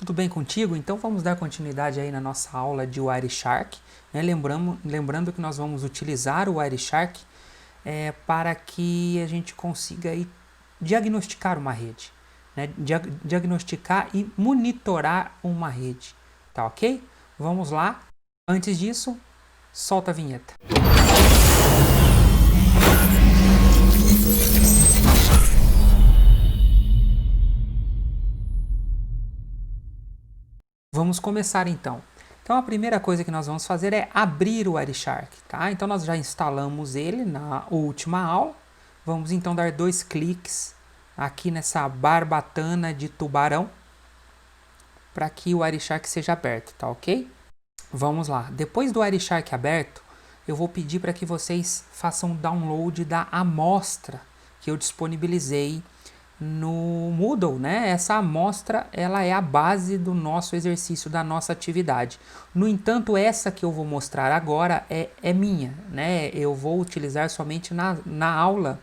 Tudo bem contigo? Então vamos dar continuidade aí na nossa aula de Wireshark, né? Lembrando que nós vamos utilizar o Wireshark para que a gente consiga aí diagnosticar uma rede, né? Diagnosticar e monitorar uma rede, tá ok? Vamos lá. Antes disso, solta a vinheta. Vamos começar então. Então a primeira coisa que nós vamos fazer é abrir o Wireshark, tá? Então nós já instalamos ele na última aula. Vamos então dar 2 cliques aqui nessa barbatana de tubarão para que o Wireshark seja aberto, tá ok? Vamos lá. Depois do Wireshark aberto, eu vou pedir para que vocês façam download da amostra que eu disponibilizei no Moodle, né? Essa amostra ela é a base do nosso exercício, da nossa atividade. No entanto, essa que eu vou mostrar agora é minha, né? Eu vou utilizar somente na aula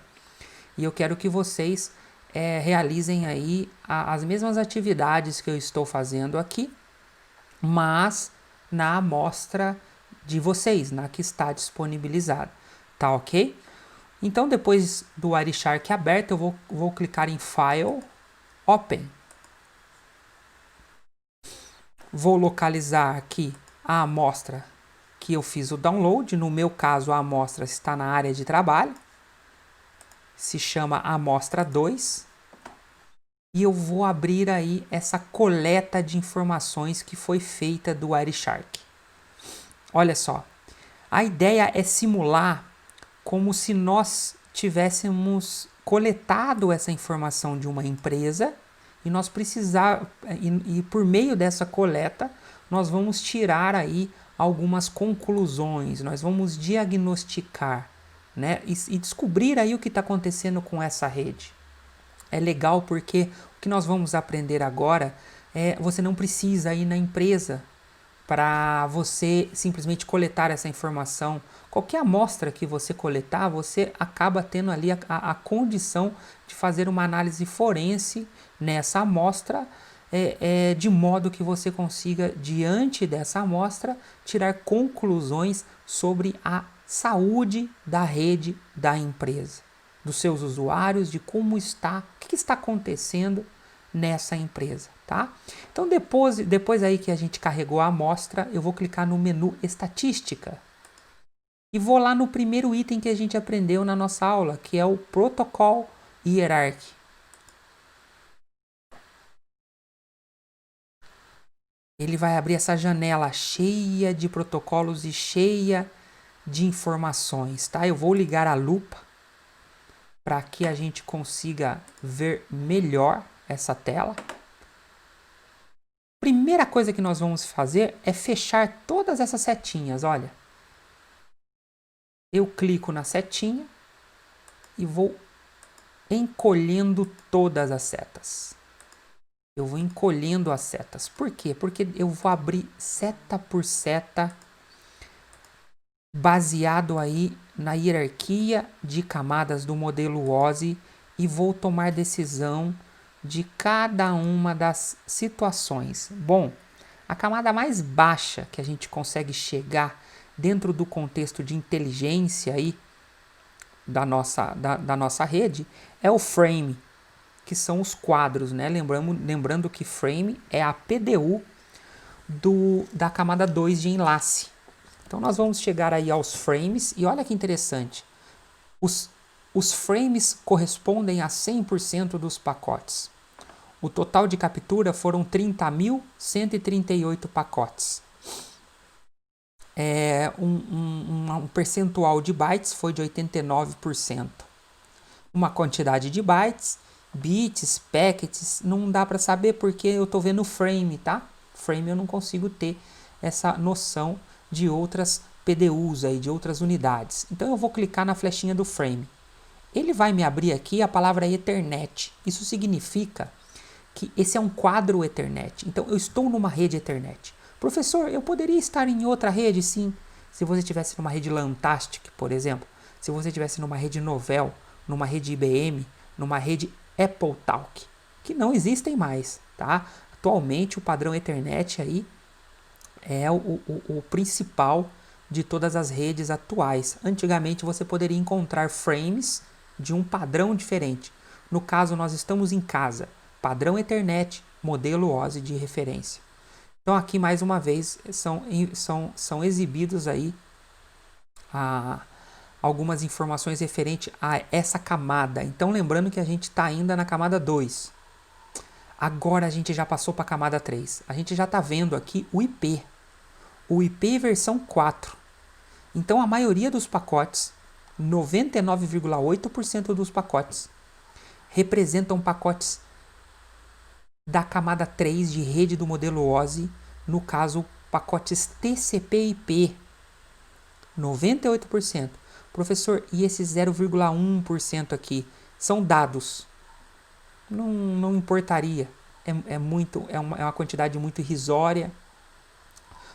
e eu quero que vocês realizem aí as mesmas atividades que eu estou fazendo aqui, mas na amostra de vocês, na que está disponibilizada, tá ok? Então, depois do Wireshark aberto, eu vou clicar em File, Open. Vou localizar aqui a amostra que eu fiz o download. No meu caso, a amostra está na área de trabalho. Se chama amostra 2. E eu vou abrir aí essa coleta de informações que foi feita do Wireshark. Olha só, a ideia é simular como se nós tivéssemos coletado essa informação de uma empresa e nós e por meio dessa coleta nós vamos tirar aí algumas conclusões, nós vamos diagnosticar, né, e descobrir aí o que está acontecendo com essa rede. É legal porque o que nós vamos aprender agora você não precisa ir na empresa para você simplesmente coletar essa informação. Qualquer amostra que você coletar, você acaba tendo ali a condição de fazer uma análise forense nessa amostra, de modo que você consiga, diante dessa amostra, tirar conclusões sobre a saúde da rede da empresa, dos seus usuários, de como está, o que está acontecendo nessa empresa, tá? Então depois aí que a gente carregou a amostra, eu vou clicar no menu Estatística e vou lá no primeiro item que a gente aprendeu na nossa aula, que é o Protocol Hierarchy. Ele vai abrir essa janela cheia de protocolos e cheia de informações, tá? Eu vou ligar a lupa para que a gente consiga ver melhor essa tela. Primeira coisa que nós vamos fazer é fechar todas essas setinhas, olha. Eu clico na setinha e vou encolhendo todas as setas. Eu vou encolhendo as setas. Por quê? Porque eu vou abrir seta por seta baseado aí na hierarquia de camadas do modelo OSI e vou tomar decisão de cada uma das situações. Bom, a camada mais baixa que a gente consegue chegar dentro do contexto de inteligência aí da nossa rede é o frame, que são os quadros, né? Lembrando que frame é a PDU da camada 2 de enlace. Então nós vamos chegar aí aos frames e olha que interessante. Os frames correspondem a 100% dos pacotes. O total de captura foram 30.138 pacotes. Um percentual de bytes foi de 89%. Uma quantidade de bytes, bits, packets, não dá para saber porque eu estou vendo frame, tá? Frame eu não consigo ter essa noção de outras PDUs aí, de outras unidades. Então eu vou clicar na flechinha do frame. Ele vai me abrir aqui a palavra Ethernet. Isso significa que esse é um quadro Ethernet. Então eu estou numa rede Ethernet. Professor, eu poderia estar em outra rede? Sim. Se você estivesse numa rede Lantastic, por exemplo, se você estivesse numa rede Novell, numa rede IBM, numa rede AppleTalk, que não existem mais, tá? Atualmente o padrão Ethernet aí é o principal de todas as redes atuais. Antigamente você poderia encontrar frames de um padrão diferente. No caso, nós estamos em casa, padrão Ethernet, modelo OSI de referência. Então aqui mais uma vez são exibidos aí algumas informações referentes a essa camada. Então lembrando que a gente está ainda na camada 2. Agora a gente já passou para a camada 3. A gente já está vendo aqui o IP. O IP versão 4. Então a maioria dos pacotes, 99,8% dos pacotes, representam pacotes da camada 3 de rede do modelo OSI, no caso pacotes TCP/IP. 98%. Professor, e esses 0,1% aqui são dados? Não importaria. É uma quantidade muito irrisória.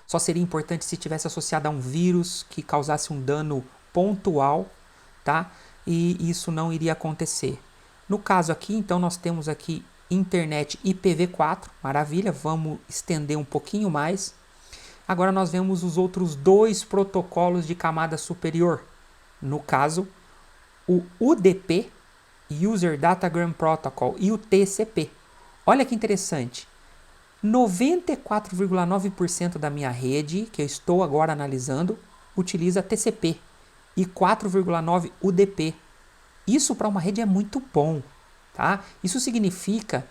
Só seria importante se tivesse associado a um vírus que causasse um dano pontual, tá? E isso não iria acontecer. No caso aqui, então, nós temos aqui internet IPv4, maravilha, vamos estender um pouquinho mais. Agora nós vemos os outros dois protocolos de camada superior. No caso, o UDP, User Datagram Protocol, e o TCP. Olha que interessante. 94,9% da minha rede, que eu estou agora analisando, utiliza TCP e 4,9% UDP. Isso para uma rede é muito bom, tá? Isso significa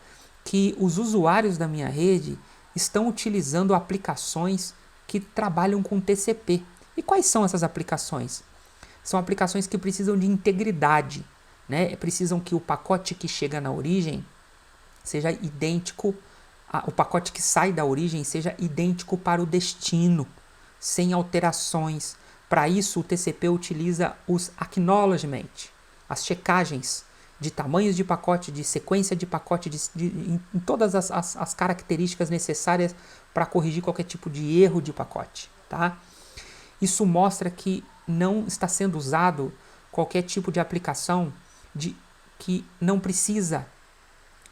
que os usuários da minha rede estão utilizando aplicações que trabalham com TCP. E quais são essas aplicações? São aplicações que precisam de integridade, né? Precisam que o pacote que chega na origem seja idêntico, o pacote que sai da origem seja idêntico para o destino, sem alterações. Para isso, o TCP utiliza os acknowledgement, as checagens de tamanhos de pacote, de sequência de pacote, em todas as características necessárias para corrigir qualquer tipo de erro de pacote. Tá? Isso mostra que não está sendo usado qualquer tipo de aplicação que não precisa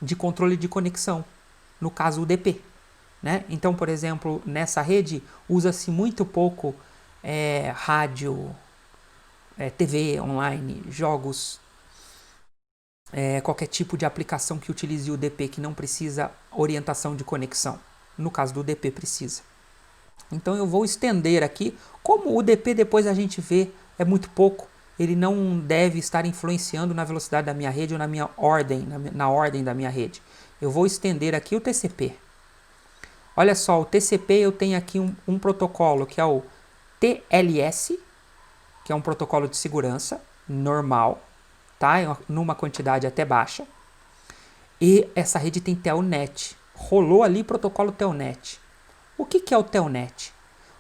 de controle de conexão, no caso o UDP. Né? Então, por exemplo, nessa rede usa-se muito pouco rádio, TV online, jogos, qualquer tipo de aplicação que utilize o UDP que não precisa orientação de conexão. No caso do UDP precisa. Então eu vou estender aqui. Como o UDP depois a gente vê é muito pouco, ele não deve estar influenciando na velocidade da minha rede ou na minha ordem, na ordem da minha rede. Eu vou estender aqui o TCP. Olha só, o TCP eu tenho aqui um protocolo que é o TLS, que é um protocolo de segurança normal, tá? Numa quantidade até baixa. E essa rede tem Telnet. Rolou ali protocolo Telnet. O que é o Telnet?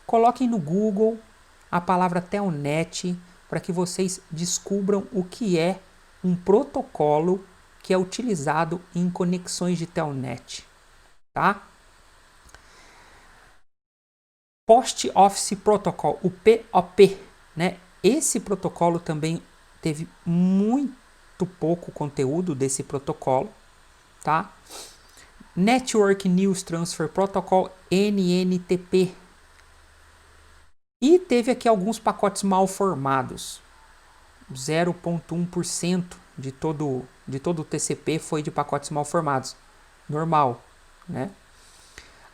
Coloquem no Google a palavra Telnet para que vocês descubram o que é um protocolo que é utilizado em conexões de Telnet. Tá? Post Office Protocol, o POP. Né? Esse protocolo também teve muito pouco conteúdo desse protocolo. Tá? Network News Transfer Protocol, NNTP. E teve aqui alguns pacotes mal formados. 0,1% de todo o TCP foi de pacotes mal formados. Normal. Né?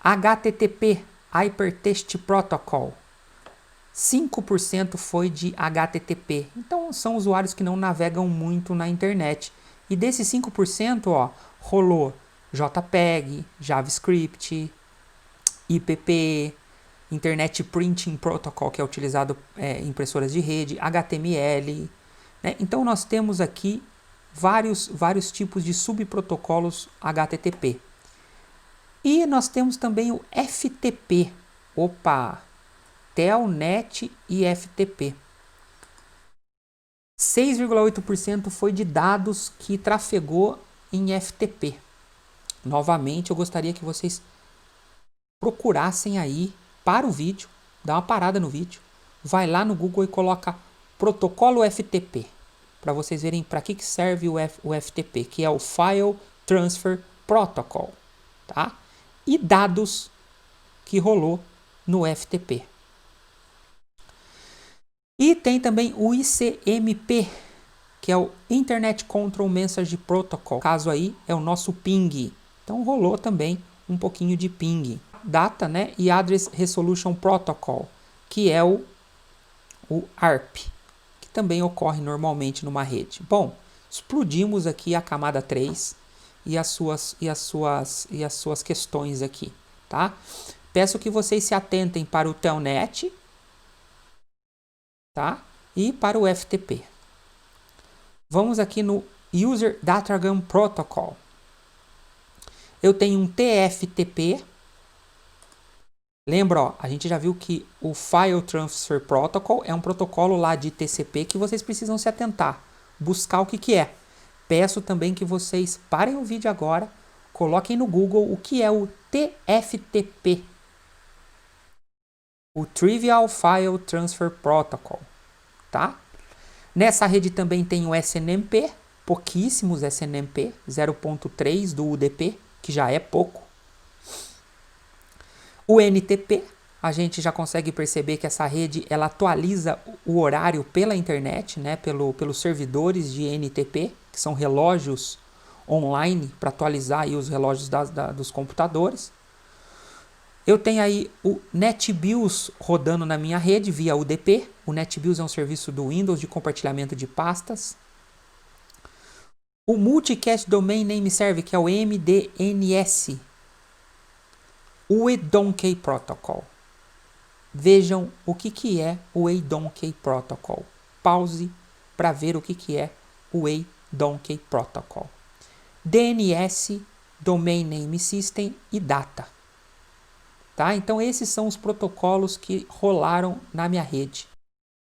HTTP, Hypertext Protocol. 5% foi de HTTP. Então são usuários que não navegam muito na internet. E desses 5%, rolou JPEG, JavaScript, IPP, Internet Printing Protocol, que é utilizado em impressoras de rede, HTML. Né? Então nós temos aqui vários tipos de subprotocolos HTTP. E nós temos também o FTP. Telnet e FTP. 6,8% foi de dados que trafegou em FTP. Novamente, eu gostaria que vocês procurassem aí para o vídeo, dá uma parada no vídeo, vai lá no Google e coloca protocolo FTP, para vocês verem para que serve o FTP, que é o File Transfer Protocol. Tá? e dados que rolou no FTP. E tem também o ICMP, que é o Internet Control Message Protocol. O caso aí é o nosso ping. Então rolou também um pouquinho de ping. Data, né, e Address Resolution Protocol, que é o ARP, que também ocorre normalmente numa rede. Bom, explodimos aqui a camada 3 e as suas questões aqui, tá? Peço que vocês se atentem para o Telnet, tá? E para o FTP. Vamos aqui no User Datagram Protocol. Eu tenho um TFTP. Lembra, ó, a gente já viu que o File Transfer Protocol é um protocolo lá de TCP que vocês precisam se atentar, buscar o que é. Peço também que vocês parem o vídeo agora, coloquem no Google o que é o TFTP. O Trivial File Transfer Protocol, tá? Nessa rede também tem o SNMP, pouquíssimos SNMP, 0.3 do UDP, que já é pouco. O NTP, a gente já consegue perceber que essa rede ela atualiza o horário pela internet, né, pelos servidores de NTP, que são relógios online para atualizar aí os relógios dos computadores. Eu tenho aí o NetBIOS rodando na minha rede via UDP. O NetBIOS é um serviço do Windows de compartilhamento de pastas. O Multicast Domain Name Server, que é o MDNS. O eDonkey Protocol. Vejam o que é o eDonkey Protocol. Pause para ver o que é o eDonkey Protocol. DNS, Domain Name System e Data. Tá? Então esses são os protocolos que rolaram na minha rede.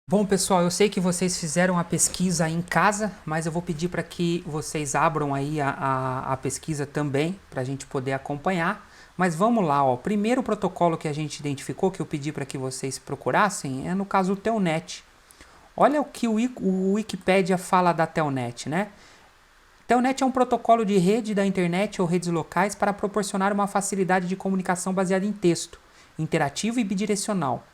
Bom, pessoal, eu sei que vocês fizeram a pesquisa em casa, mas eu vou pedir para que vocês abram aí a pesquisa também, para a gente poder acompanhar. Mas vamos lá, ó. O primeiro protocolo que a gente identificou, que eu pedi para que vocês procurassem, é no caso o Telnet. Olha o que o Wikipedia fala da Telnet, né? Telnet é um protocolo de rede da internet ou redes locais para proporcionar uma facilidade de comunicação baseada em texto, interativo e bidirecional,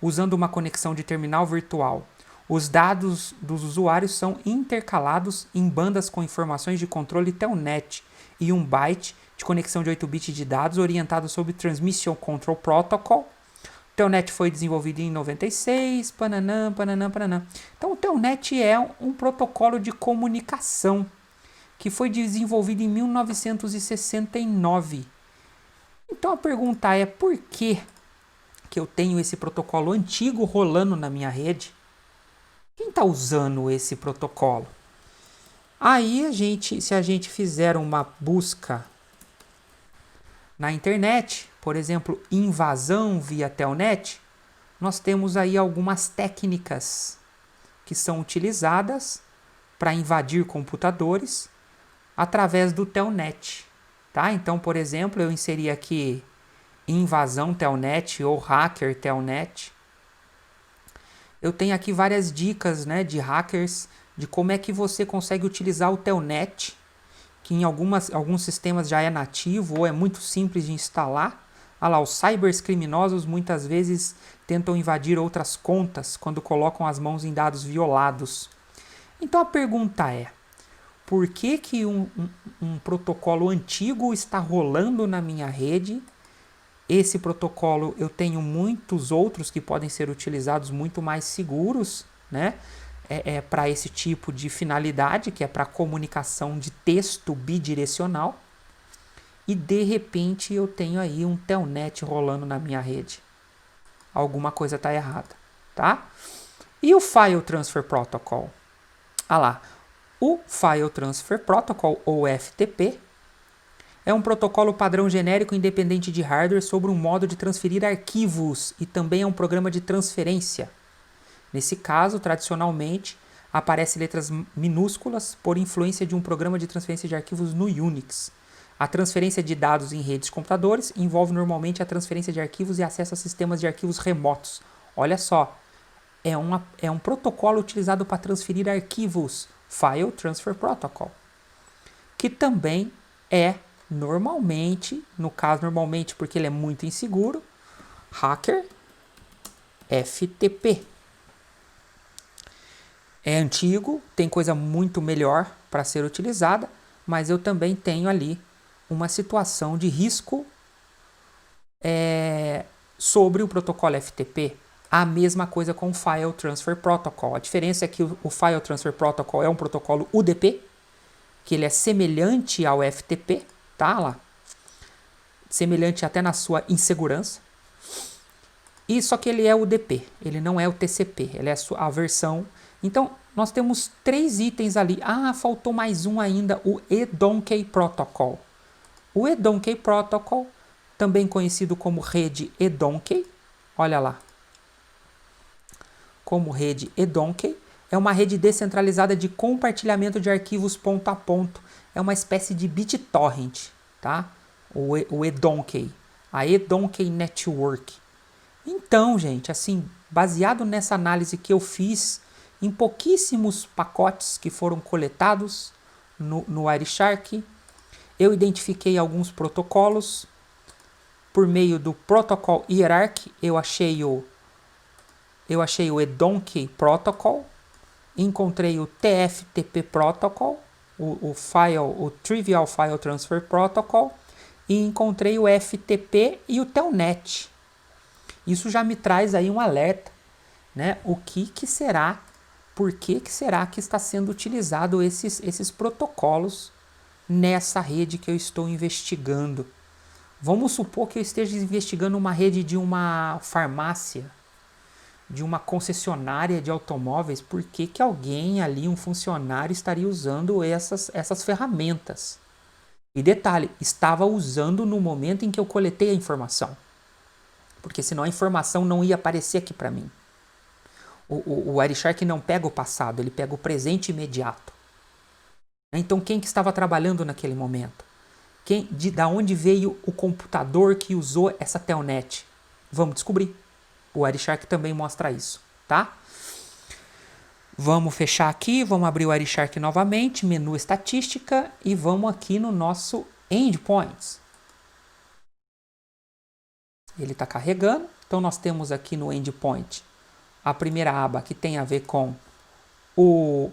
usando uma conexão de terminal virtual. Os dados dos usuários são intercalados em bandas com informações de controle Telnet e 1 byte de conexão de 8 bits de dados orientado sob Transmission Control Protocol. O Telnet foi desenvolvido em 96, pananã. Então o Telnet é um protocolo de comunicação que foi desenvolvido em 1969. Então a pergunta é, por que eu tenho esse protocolo antigo rolando na minha rede? Quem está usando esse protocolo? Aí se a gente fizer uma busca na internet, por exemplo, invasão via Telnet, nós temos aí algumas técnicas que são utilizadas para invadir computadores através do Telnet, tá? Então, por exemplo, eu inseri aqui invasão Telnet ou hacker Telnet. Eu tenho aqui várias dicas, né, de hackers, de como é que você consegue utilizar o Telnet, que em alguns sistemas já é nativo ou é muito simples de instalar. Olha lá, os cybercriminosos muitas vezes tentam invadir outras contas quando colocam as mãos em dados violados. Então a pergunta é, por que um protocolo antigo está rolando na minha rede? Esse protocolo eu tenho muitos outros que podem ser utilizados muito mais seguros, né? Para esse tipo de finalidade, que é para comunicação de texto bidirecional. E de repente eu tenho aí um Telnet rolando na minha rede. Alguma coisa está errada, tá? E o File Transfer Protocol? Ah lá, o File Transfer Protocol, ou FTP, é um protocolo padrão genérico independente de hardware sobre um modo de transferir arquivos e também é um programa de transferência. Nesse caso, tradicionalmente, aparecem letras minúsculas por influência de um programa de transferência de arquivos no Unix. A transferência de dados em redes de computadores envolve normalmente a transferência de arquivos e acesso a sistemas de arquivos remotos. Olha só, é um protocolo utilizado para transferir arquivos, File Transfer Protocol, que também é normalmente, no caso normalmente porque ele é muito inseguro, hacker FTP. É antigo, tem coisa muito melhor para ser utilizada, mas eu também tenho ali uma situação de risco sobre o protocolo FTP. A mesma coisa com o File Transfer Protocol. A diferença é que o File Transfer Protocol é um protocolo UDP, que ele é semelhante ao FTP, tá lá? Semelhante até na sua insegurança. E só que ele é o UDP, ele não é o TCP, ele é a versão. Então, nós temos 3 itens ali. Ah, faltou mais um ainda, o eDonkey Protocol. O eDonkey Protocol, também conhecido como rede eDonkey, olha lá, como rede eDonkey, é uma rede descentralizada de compartilhamento de arquivos ponto a ponto. É uma espécie de BitTorrent, tá? O eDonkey, a eDonkey Network. Então, gente, assim, baseado nessa análise que eu fiz em pouquíssimos pacotes que foram coletados no Wireshark, eu identifiquei alguns protocolos. Por meio do Protocol Hierarchy, eu achei o eDonkey Protocol, encontrei o TFTP Protocol, o Trivial File Transfer Protocol, e encontrei o FTP e o Telnet. Isso já me traz aí um alerta, né? O que será, por que será que está sendo utilizado esses protocolos nessa rede que eu estou investigando? Vamos supor que eu esteja investigando uma rede de uma farmácia, de uma concessionária de automóveis. Por que alguém ali, um funcionário, estaria usando essas ferramentas? E detalhe, estava usando no momento em que eu coletei a informação. Porque senão a informação não ia aparecer aqui para mim. O Wireshark não pega o passado, ele pega o presente imediato. Então quem que estava trabalhando naquele momento? Da onde veio o computador que usou essa telnet? Vamos descobrir. O Wireshark também mostra isso, tá? Vamos fechar aqui, vamos abrir o Wireshark novamente, menu estatística, e vamos aqui no nosso Endpoints. Ele está carregando, então nós temos aqui no Endpoint a primeira aba que tem a ver com o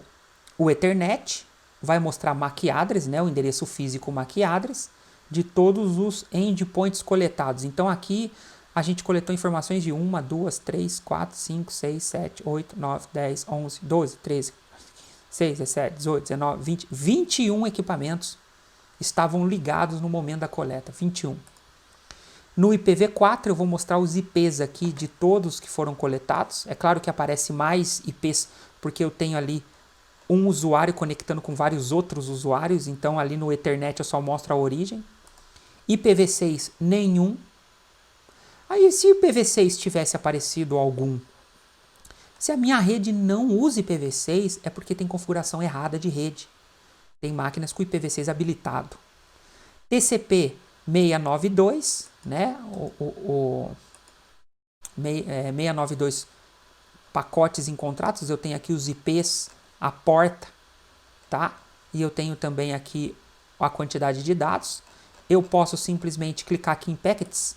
Ethernet, vai mostrar MAC address, né, o endereço físico MAC address de todos os endpoints coletados. Então aqui a gente coletou informações de 1, 2, 3, 4, 5, 6, 7, 8, 9, 10, 11, 12, 13, 16, 17, 18, 19, 20, 21 equipamentos estavam ligados no momento da coleta, 21. No IPv4 eu vou mostrar os IPs aqui de todos que foram coletados. É claro que aparece mais IPs porque eu tenho ali um usuário conectando com vários outros usuários, então ali no Ethernet eu só mostro a origem. IPv6 nenhum. Aí se o IPv6 tivesse aparecido algum, se a minha rede não usa IPv6 é porque tem configuração errada de rede. Tem máquinas com IPv6 habilitado. TCP 692, né? 692 pacotes encontrados, eu tenho aqui os IPs, a porta, tá? E eu tenho também aqui a quantidade de dados. Eu posso simplesmente clicar aqui em Packets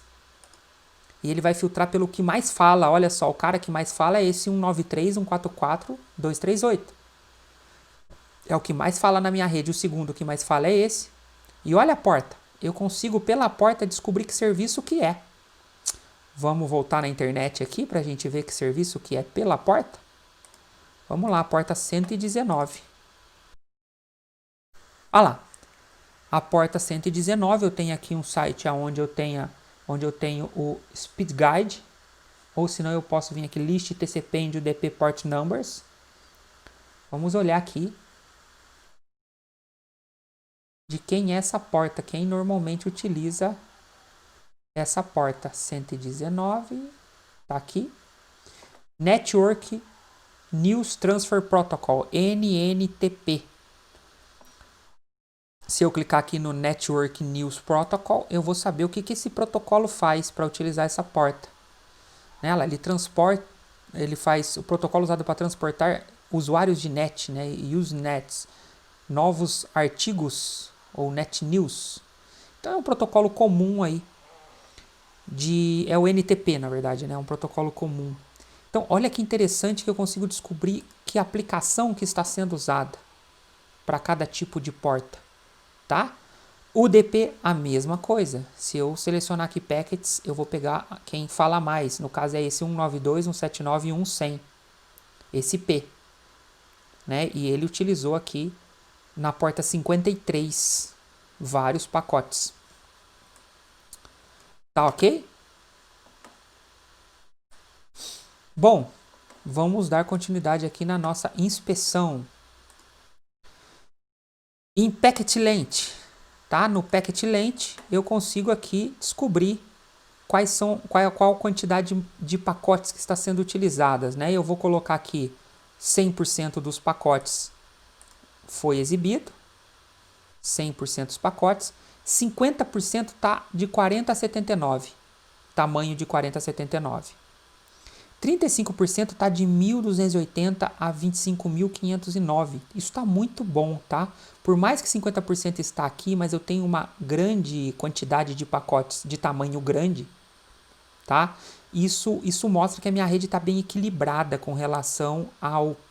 e ele vai filtrar pelo que mais fala. Olha só, o cara que mais fala é esse 193.144.238. É o que mais fala na minha rede. O segundo que mais fala é esse. E olha a porta. Eu consigo pela porta descobrir que serviço que é. Vamos voltar na internet aqui para a gente ver que serviço que é pela porta. Vamos lá, porta 119. Olha lá. A porta 119, eu tenho aqui um site onde eu tenho o Speed Guide, ou senão eu posso vir aqui, list TCP and UDP port numbers. Vamos olhar aqui de quem é essa porta, quem normalmente utiliza essa porta. 119, tá aqui. Network News Transfer Protocol, NNTP. Se eu clicar aqui no Network News Protocol, eu vou saber o que esse protocolo faz para utilizar essa porta. Ele faz o protocolo usado para transportar usuários de net, né, Usenets, novos artigos ou net news. Então é um protocolo comum aí. É o NTP, na verdade, né? É um protocolo comum. Então, olha que interessante que eu consigo descobrir que aplicação que está sendo usada para cada tipo de porta, tá? UDP, a mesma coisa. Se eu selecionar aqui packets, eu vou pegar quem fala mais. No caso é esse 192, 179 e 100. Esse P. Né? E ele utilizou aqui na porta 53 vários pacotes. Tá ok? Bom, vamos dar continuidade aqui na nossa inspeção. Em Packet Length, tá? No Packet Length eu consigo aqui descobrir qual a quantidade de pacotes que está sendo utilizadas, né? Eu vou colocar aqui 100% dos pacotes foi exibido, 100% dos pacotes, 50% está de 40 a 79, tamanho de 40 a 79. 35% está de 1.280 a 25.509. Isso está muito bom, tá? Por mais que 50% está aqui, mas eu tenho uma grande quantidade de pacotes de tamanho grande, tá? Isso mostra que a minha rede está bem equilibrada com relação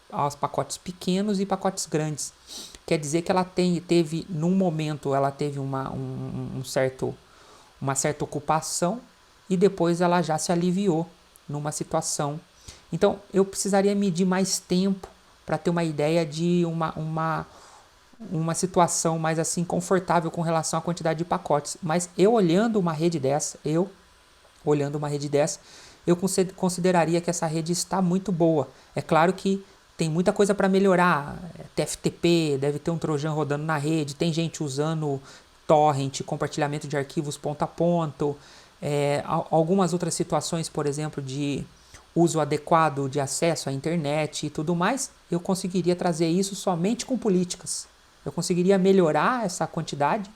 aos pacotes pequenos e pacotes grandes. Quer dizer que ela teve, num momento, ela teve uma certa ocupação e depois ela já se aliviou numa situação. Então, eu precisaria medir mais tempo para ter uma ideia de uma situação mais assim confortável com relação à quantidade de pacotes. Mas eu olhando uma rede dessa, eu consideraria que essa rede está muito boa. É claro que tem muita coisa para melhorar. TFTP, deve ter um trojan rodando na rede, tem gente usando torrent, compartilhamento de arquivos ponto a ponto, algumas outras situações, por exemplo, de uso adequado de acesso à internet e tudo mais, eu conseguiria trazer isso somente com políticas. Eu conseguiria melhorar essa quantidade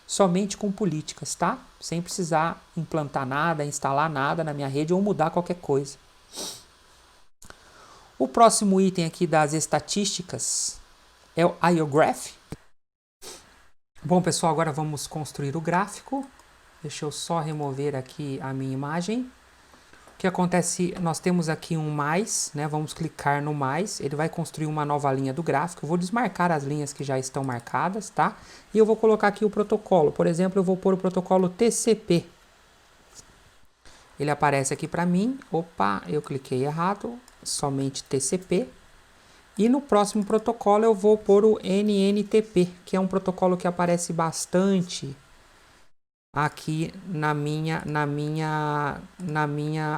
somente com políticas, tá? Sem precisar implantar nada, instalar nada na minha rede ou mudar qualquer coisa. O próximo item aqui das estatísticas é o IOGraph. Bom, pessoal, agora vamos construir o gráfico. Deixa eu só remover aqui a minha imagem. O que acontece, nós temos aqui um mais, né? Vamos clicar no mais, ele vai construir uma nova linha do gráfico. Eu vou desmarcar as linhas que já estão marcadas, tá? E eu vou colocar aqui o protocolo. Por exemplo, eu vou pôr o protocolo TCP. Ele aparece aqui para mim. Opa, eu cliquei errado. Somente TCP. E no próximo protocolo eu vou pôr o NNTP, que é um protocolo que aparece bastante aqui na minha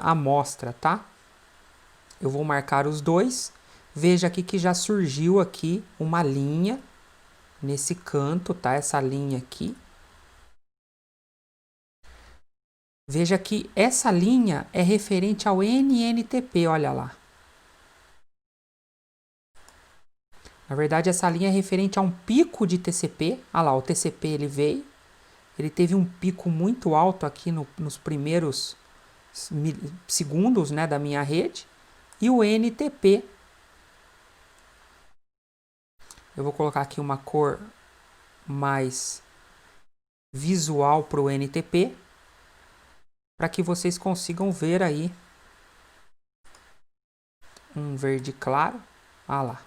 amostra, tá? Eu vou marcar os dois. Veja aqui que já surgiu aqui uma linha nesse canto, tá? Essa linha aqui. Veja que essa linha é referente ao NNTP, olha lá. Na verdade, essa linha é referente a um pico de TCP. Olha lá, o TCP ele veio. Ele teve um pico muito alto aqui nos primeiros segundos, né, da minha rede. E o NTP, eu vou colocar aqui uma cor mais visual para o NTP, para que vocês consigam ver aí um verde claro. Ah lá.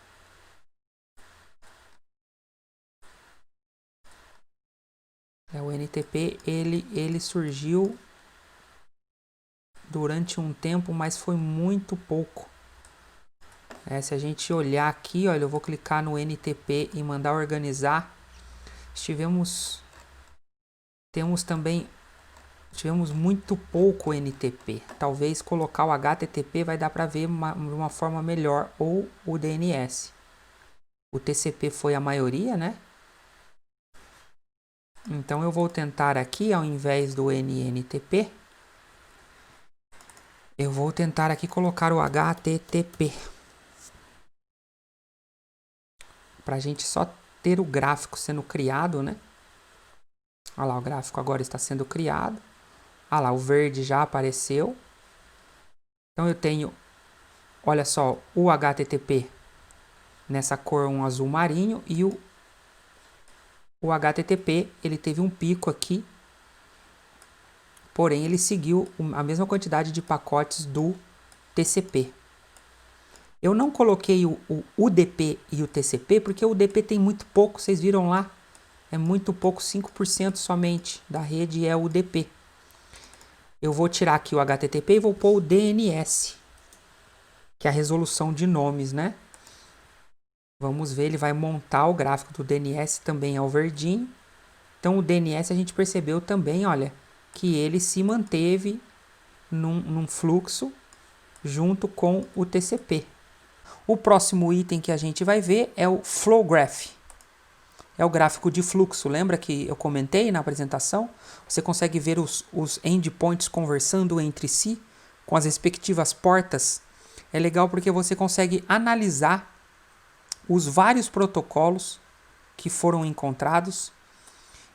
O NTP ele surgiu durante um tempo, mas foi muito pouco. Se a gente olhar aqui, olha, eu vou clicar no NTP e mandar organizar. Tivemos muito pouco NTP. Talvez colocar o HTTP vai dar para ver de uma forma melhor, ou o DNS. O TCP foi a maioria, né? Então eu vou tentar aqui, ao invés do NNTP, eu vou tentar aqui colocar o HTTP. Para a gente só ter o gráfico sendo criado, né? Olha lá, o gráfico agora está sendo criado. Olha lá, o verde já apareceu. Então eu tenho, olha só, o HTTP nessa cor um azul marinho e o HTTP, ele teve um pico aqui porém ele seguiu a mesma quantidade de pacotes do TCP. Eu não coloquei o UDP e o TCP porque o UDP tem muito pouco, vocês viram lá? É muito pouco, 5% somente da rede é o UDP. Eu vou tirar aqui o HTTP e vou pôr o DNS, que é a resolução de nomes, né? Vamos ver, ele vai montar o gráfico do DNS, também é o verdinho. Então o DNS a gente percebeu também, olha, que ele se manteve num fluxo junto com o TCP. O próximo item que a gente vai ver é o Flow Graph. É o gráfico de fluxo. Lembra que eu comentei na apresentação? Você consegue ver os endpoints conversando entre si com as respectivas portas. É legal porque você consegue analisar os vários protocolos que foram encontrados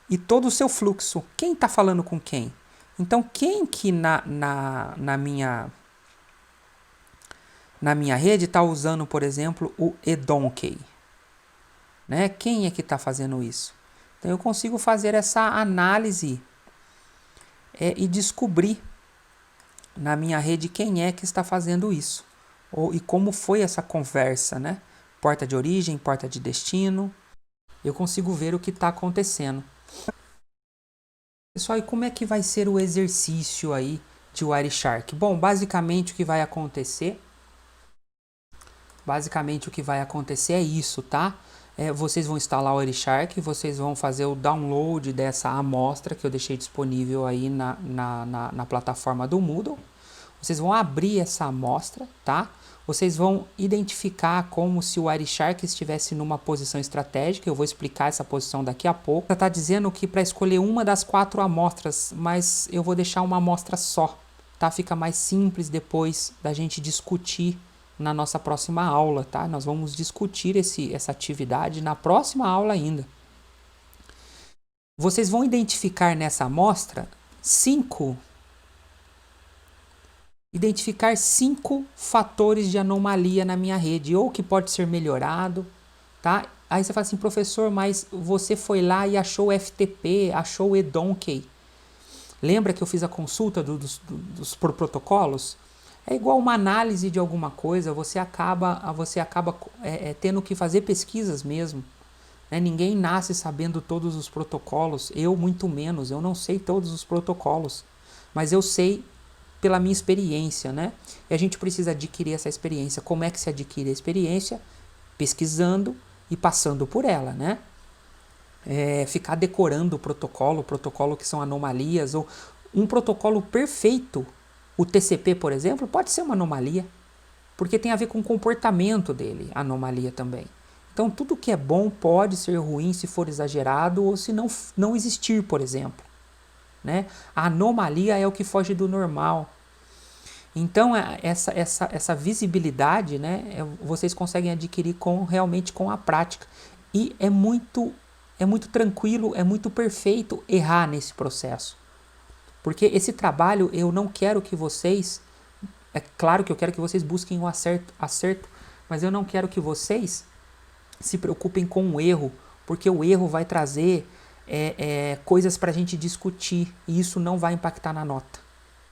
e todo o seu fluxo. Quem está falando com quem? Então, quem que na minha rede está usando, por exemplo, o eDonkey? Né? Quem é que está fazendo isso? Então, eu consigo fazer essa análise e descobrir na minha rede quem é que está fazendo isso. E como foi essa conversa, né? Porta de origem, porta de destino. Eu consigo ver o que está acontecendo. Pessoal, e como é que vai ser o exercício aí de Wireshark? Bom, basicamente o que vai acontecer é isso, tá? Vocês vão instalar o Wireshark, vocês vão fazer o download dessa amostra que eu deixei disponível aí na plataforma do Moodle. Vocês vão abrir essa amostra, tá? Vocês vão identificar como se o Wireshark estivesse numa posição estratégica. Eu vou explicar essa posição daqui a pouco. Está dizendo que para escolher uma das 4 amostras, mas eu vou deixar uma amostra só, tá? Fica mais simples depois da gente discutir na nossa próxima aula, tá? Nós vamos discutir essa atividade na próxima aula ainda. Vocês vão identificar nessa amostra 5 fatores de anomalia na minha rede, ou que pode ser melhorado, tá? Aí você fala assim, professor, mas você foi lá e achou o FTP, achou o eDonkey. Lembra que eu fiz a consulta dos protocolos? É igual uma análise de alguma coisa, você acaba tendo que fazer pesquisas mesmo. Né? Ninguém nasce sabendo todos os protocolos, eu muito menos, eu não sei todos os protocolos, mas eu sei pela minha experiência, né? E a gente precisa adquirir essa experiência. Como é que se adquire a experiência? Pesquisando e passando por ela, né? Ficar decorando o protocolo que são anomalias, ou um protocolo perfeito, o TCP, por exemplo, pode ser uma anomalia, porque tem a ver com o comportamento dele, a anomalia também. Então, tudo que é bom pode ser ruim se for exagerado ou se não existir, por exemplo. Né? A anomalia é o que foge do normal. Então, essa visibilidade, né, vocês conseguem adquirir realmente com a prática. E é muito tranquilo, é muito perfeito errar nesse processo. Porque esse trabalho eu não quero que vocês... É claro que eu quero que vocês busquem o acerto, mas eu não quero que vocês se preocupem com o erro, porque o erro vai trazer coisas para a gente discutir e isso não vai impactar na nota.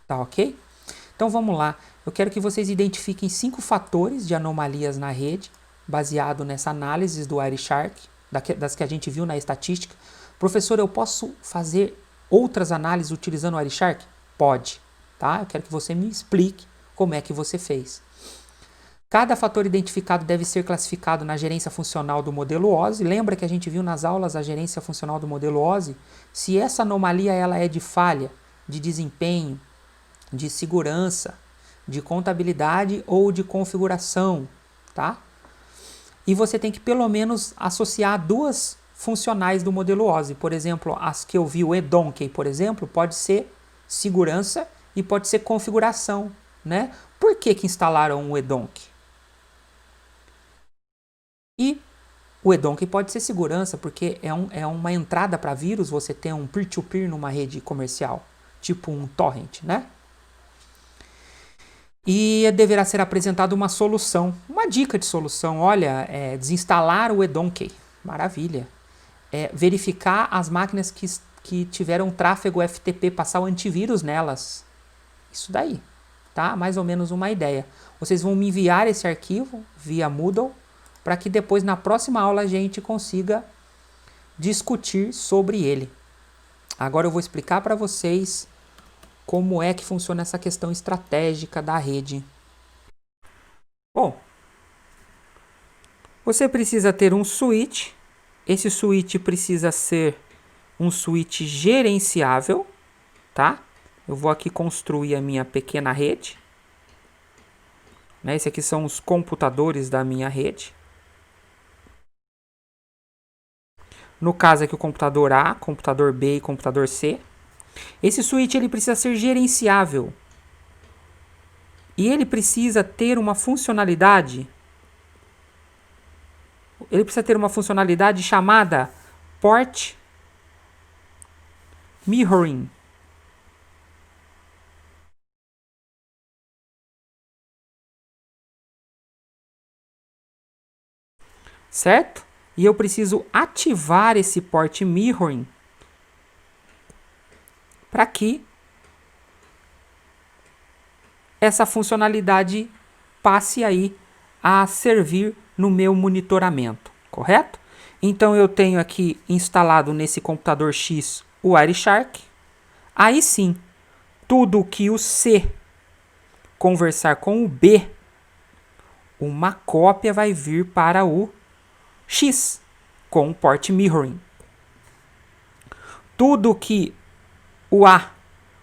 Tá ok? Então vamos lá. Eu quero que vocês identifiquem 5 fatores de anomalias na rede, baseado nessa análise do Wireshark, das que a gente viu na estatística. Professor, eu posso fazer outras análises utilizando o Wireshark? Pode. Tá? Eu quero que você me explique como é que você fez. Cada fator identificado deve ser classificado na gerência funcional do modelo OSI. Lembra que a gente viu nas aulas a gerência funcional do modelo OSI? Se essa anomalia ela é de falha, de desempenho, de segurança, de contabilidade ou de configuração, tá? E você tem que pelo menos associar 2 funcionais do modelo OSI. Por exemplo, as que eu vi, o eDonkey, por exemplo, pode ser segurança e pode ser configuração, né? Por que instalaram o eDonkey? E o eDonkey pode ser segurança, porque é uma entrada para vírus, você tem um peer-to-peer numa rede comercial, tipo um torrent, né? E deverá ser apresentada uma solução, uma dica de solução. Olha, desinstalar o eDonkey, maravilha. Verificar as máquinas que que tiveram tráfego FTP, passar o antivírus nelas. Isso daí, tá? Mais ou menos uma ideia. Vocês vão me enviar esse arquivo via Moodle para que depois na próxima aula a gente consiga discutir sobre ele. Agora eu vou explicar para vocês como é que funciona essa questão estratégica da rede. Bom, você precisa ter um switch. Esse switch precisa ser um switch gerenciável, tá? Eu vou aqui construir a minha pequena rede. Esse aqui são os computadores da minha rede. No caso aqui o computador A, computador B e computador C. Esse switch ele precisa ser gerenciável. E ele precisa ter uma funcionalidade. Ele precisa ter uma funcionalidade chamada Port Mirroring. Certo? E eu preciso ativar esse Port Mirroring para que essa funcionalidade passe aí a servir no meu monitoramento, correto? Então eu tenho aqui instalado nesse computador X o Wireshark. Aí sim, tudo que o C conversar com o B, uma cópia vai vir para o X com o Port Mirroring. Tudo que o A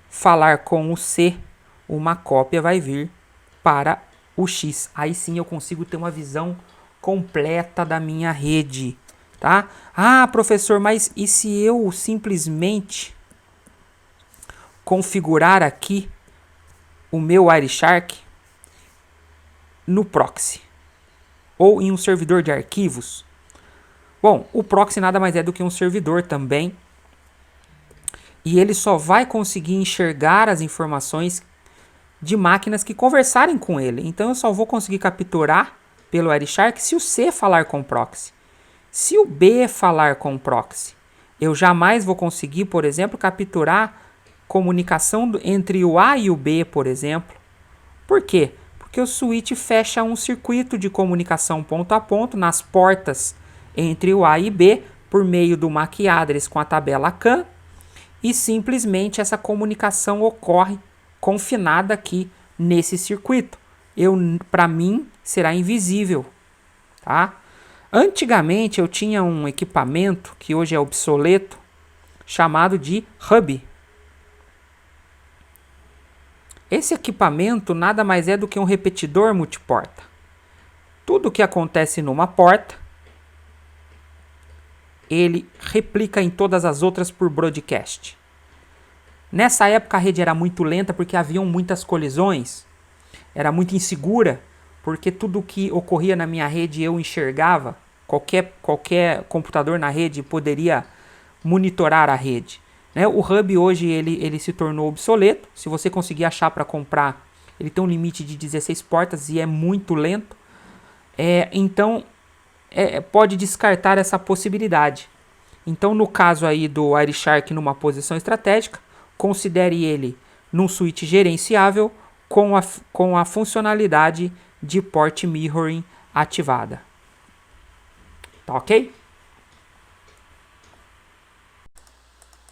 falar com o C, uma cópia vai vir para o X. Aí sim eu consigo ter uma visão completa da minha rede, tá? Ah, professor, mas e se eu simplesmente configurar aqui o meu Wireshark no proxy ou em um servidor de arquivos? Bom, o proxy nada mais é do que um servidor também. E ele só vai conseguir enxergar as informações de máquinas que conversarem com ele. Então eu só vou conseguir capturar pelo Wireshark se o C falar com o proxy. Se o B falar com o proxy, eu jamais vou conseguir, por exemplo, capturar comunicação entre o A e o B, por exemplo. Por quê? Porque o switch fecha um circuito de comunicação ponto a ponto nas portas entre o A e B por meio do MAC address com a tabela CAN, e simplesmente essa comunicação ocorre confinada aqui nesse circuito. Para mim será invisível, tá? Antigamente eu tinha um equipamento que hoje é obsoleto chamado de hub. Esse equipamento nada mais é do que um repetidor multiporta. Tudo que acontece numa porta, ele replica em todas as outras por broadcast. Nessa época a rede era muito lenta porque haviam muitas colisões, era muito insegura, porque tudo que ocorria na minha rede eu enxergava, qualquer computador na rede poderia monitorar a rede. O hub hoje ele se tornou obsoleto. Se você conseguir achar para comprar, ele tem um limite de 16 portas e é muito lento. Então pode descartar essa possibilidade. Então no caso aí do Wireshark numa posição estratégica, considere ele num switch gerenciável com a funcionalidade de Port Mirroring ativada. Tá ok?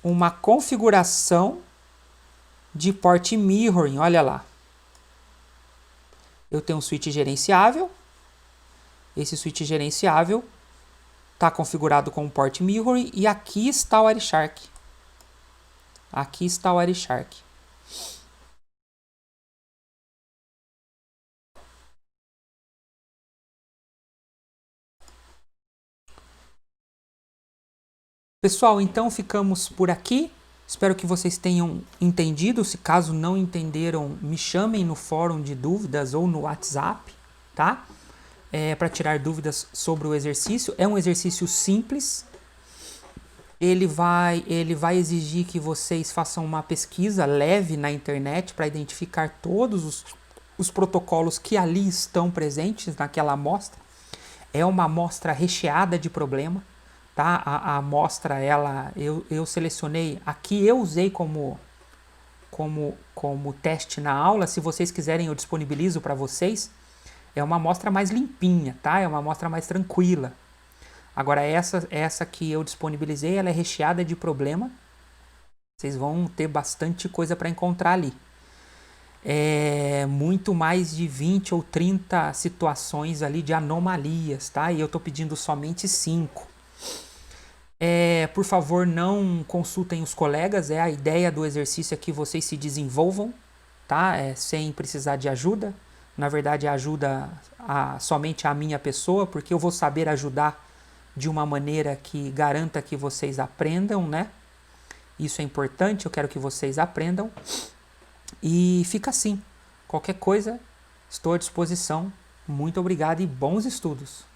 Uma configuração de Port Mirroring, olha lá. Eu tenho um switch gerenciável. Esse switch gerenciável está configurado com o Port Mirroring e aqui está o Wireshark. Aqui está o Wireshark. Pessoal, então ficamos por aqui. Espero que vocês tenham entendido. Se caso não entenderam, me chamem no fórum de dúvidas ou no WhatsApp, tá? Para tirar dúvidas sobre o exercício. É um exercício simples. Ele vai exigir que vocês façam uma pesquisa leve na internet para identificar todos os protocolos que ali estão presentes naquela amostra. É uma amostra recheada de problema. tá? A amostra, eu selecionei, aqui eu usei como teste na aula. Se vocês quiserem eu disponibilizo para vocês. É uma amostra mais limpinha, tá? É uma amostra mais tranquila. Agora essa que eu disponibilizei, ela é recheada de problema. Vocês vão ter bastante coisa para encontrar ali. Muito mais de 20 ou 30 situações ali de anomalias, tá? E eu estou pedindo somente 5. Por favor, não consultem os colegas. A ideia do exercício é que vocês se desenvolvam, tá? Sem precisar de ajuda. Na verdade, ajuda somente a minha pessoa, porque eu vou saber ajudar de uma maneira que garanta que vocês aprendam, né? Isso é importante, eu quero que vocês aprendam. E fica assim. Qualquer coisa, estou à disposição. Muito obrigado e bons estudos!